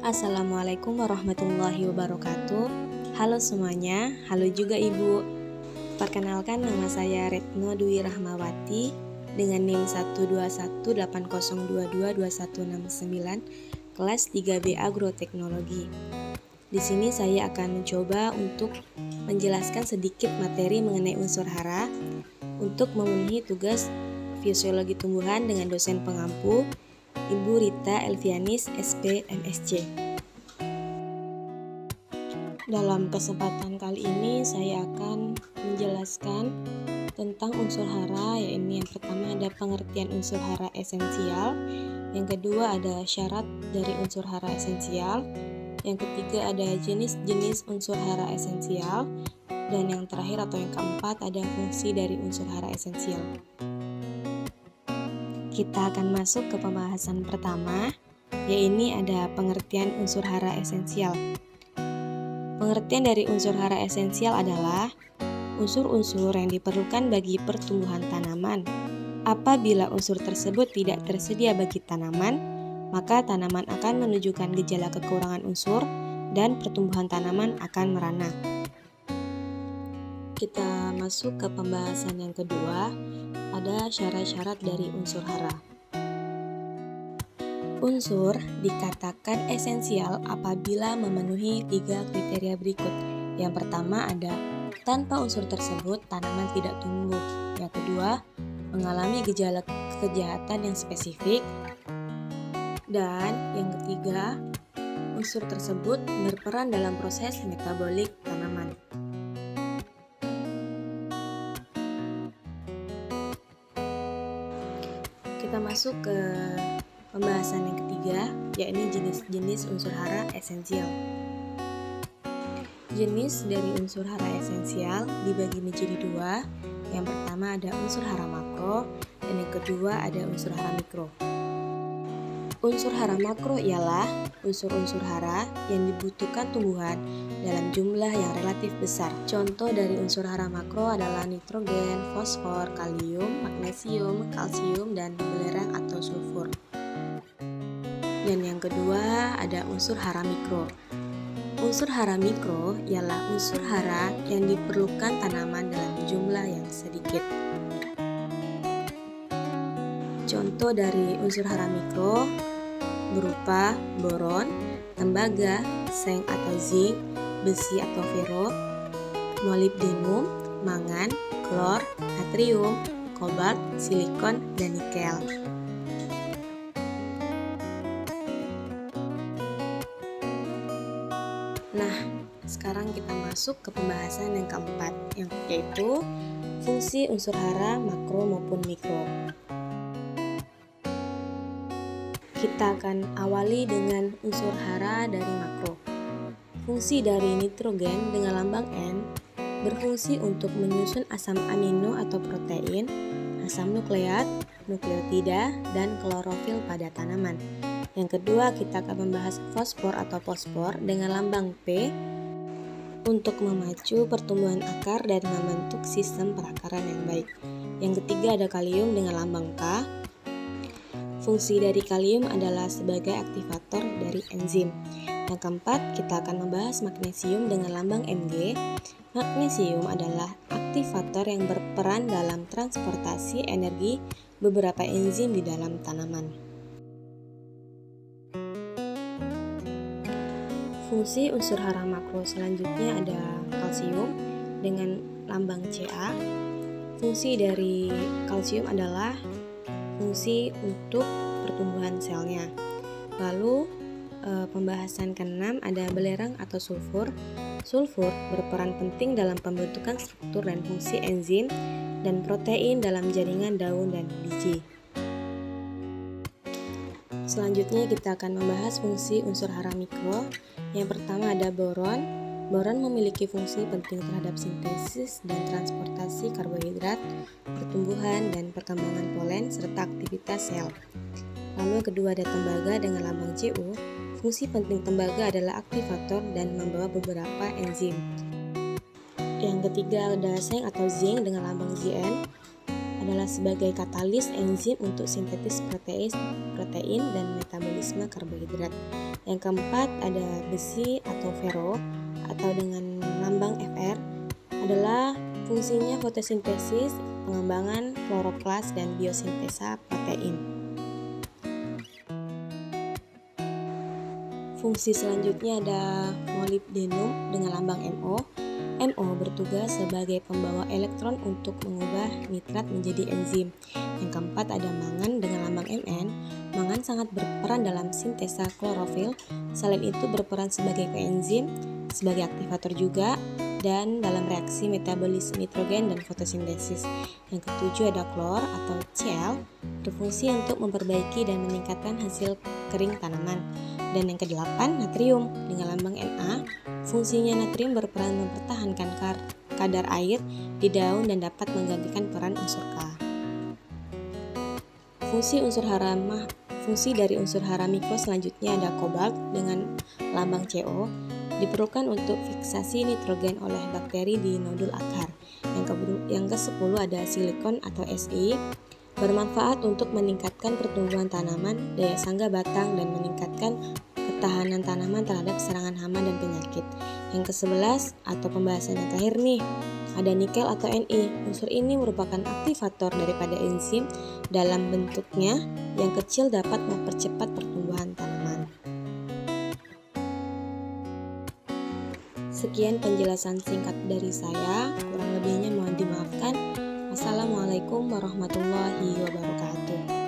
Assalamualaikum warahmatullahi wabarakatuh. Halo semuanya, halo juga Ibu. Perkenalkan, nama saya Retno Dwi Rahmawati dengan NIM 12180222169 kelas 3B Agroteknologi. Di sini saya akan mencoba untuk menjelaskan sedikit materi mengenai unsur hara untuk memenuhi tugas fisiologi tumbuhan dengan dosen pengampu Ibu Rita Elvianis, SP, MSc. Dalam kesempatan kali ini saya akan menjelaskan tentang unsur hara, yaitu yang pertama ada pengertian unsur hara esensial, yang kedua ada syarat dari unsur hara esensial, yang ketiga ada jenis-jenis unsur hara esensial, dan yang terakhir atau yang keempat ada fungsi dari unsur hara esensial. Kita akan masuk ke pembahasan pertama, yaitu ada pengertian unsur hara esensial. Pengertian dari unsur hara esensial adalah unsur-unsur yang diperlukan bagi pertumbuhan tanaman. Apabila unsur tersebut tidak tersedia bagi tanaman, maka tanaman akan menunjukkan gejala kekurangan unsur dan pertumbuhan tanaman akan merana. Kita masuk ke pembahasan yang kedua, ada syarat-syarat dari unsur hara. Unsur dikatakan esensial apabila memenuhi 3 kriteria berikut. Yang pertama ada tanpa unsur tersebut tanaman tidak tumbuh. Yang kedua, mengalami gejala kejahatan yang spesifik. Dan yang ketiga, unsur tersebut berperan dalam proses metabolik tanaman. Kita masuk ke pembahasan yang ketiga, yakni jenis-jenis unsur hara esensial. Jenis dari unsur hara esensial dibagi menjadi dua. Yang pertama ada unsur hara makro, dan yang kedua ada unsur hara mikro. Unsur hara makro ialah unsur-unsur hara yang dibutuhkan tumbuhan dalam jumlah yang relatif besar. Contoh dari unsur hara makro adalah nitrogen, fosfor, kalium, magnesium, kalsium, dan belerang atau sulfur. Dan yang kedua ada unsur hara mikro. Unsur hara mikro ialah unsur hara yang diperlukan tanaman dalam jumlah yang sedikit. Contoh dari unsur hara mikro berupa boron, tembaga, seng atau zinc, besi atau fero, molibdenum, mangan, klor, natrium, kobalt, silikon, dan nikel. Nah, sekarang kita masuk ke pembahasan yang keempat, yaitu fungsi unsur hara makro maupun mikro. Kita akan awali dengan unsur hara dari makro. Fungsi dari nitrogen dengan lambang N berfungsi untuk menyusun asam amino atau protein, asam nukleat, nukleotida, dan klorofil pada tanaman. Yang kedua, kita akan membahas fosfor atau fosfor dengan lambang P untuk memacu pertumbuhan akar dan membentuk sistem perakaran yang baik. Yang ketiga ada kalium dengan lambang K. Fungsi dari kalium adalah sebagai aktivator dari enzim. Yang keempat, kita akan membahas magnesium dengan lambang Mg. Magnesium adalah aktivator yang berperan dalam transportasi energi beberapa enzim di dalam tanaman. Fungsi unsur hara makro selanjutnya ada kalsium dengan lambang Ca. Fungsi dari kalsium adalah fungsi untuk pertumbuhan selnya. Lalu pembahasan ke-6 ada belerang atau sulfur. Sulfur berperan penting dalam pembentukan struktur dan fungsi enzim dan protein dalam jaringan daun dan biji. Selanjutnya kita akan membahas fungsi unsur hara mikro. Yang pertama ada boron. Boron memiliki fungsi penting terhadap sintesis dan transportasi karbohidrat, pertumbuhan dan perkembangan polen, serta aktivitas sel. Lalu yang kedua ada tembaga dengan lambang Cu. Fungsi penting tembaga adalah aktivator dan membawa beberapa enzim. Yang ketiga ada seng atau zinc dengan lambang Zn. adalah sebagai katalis enzim untuk sintetis protein dan metabolisme karbohidrat. Yang keempat ada besi atau fero atau dengan lambang Fr adalah fungsinya fotosintesis, pengembangan kloroplas dan biosintesa protein. Fungsi selanjutnya ada molybdenum dengan lambang Mo. Mo bertugas sebagai pembawa elektron untuk mengubah nitrat menjadi enzim. Yang keempat ada mangan dengan lambang Mn. Mangan sangat berperan dalam sintesa klorofil. Selain itu berperan sebagai koenzim, sebagai aktivator juga, dan dalam reaksi metabolis nitrogen dan fotosintesis. Yang ketujuh ada klor atau Cl, berfungsi untuk memperbaiki dan meningkatkan hasil kering tanaman. Dan yang kedelapan natrium dengan lambang Na, fungsinya natrium berperan mempertahankan kadar air di daun dan dapat menggantikan peran unsur K. Fungsi dari unsur hara mikro selanjutnya ada kobalt dengan lambang Co, diperlukan untuk fiksasi nitrogen oleh bakteri di nodul akar. Yang ke-10 ada silikon atau Si, bermanfaat untuk meningkatkan pertumbuhan tanaman, daya sangga batang, dan meningkatkan ketahanan tanaman terhadap serangan hama dan penyakit. Yang ke-11 atau pembahasan yang terakhir nih, ada nikel atau Ni. Unsur ini merupakan aktivator daripada enzim, dalam bentuknya yang kecil dapat mempercepat pertumbuhan tanaman. Sekian penjelasan singkat dari saya, kurang lebihnya mohon dimaafkan. Wassalamualaikum warahmatullahi wabarakatuh.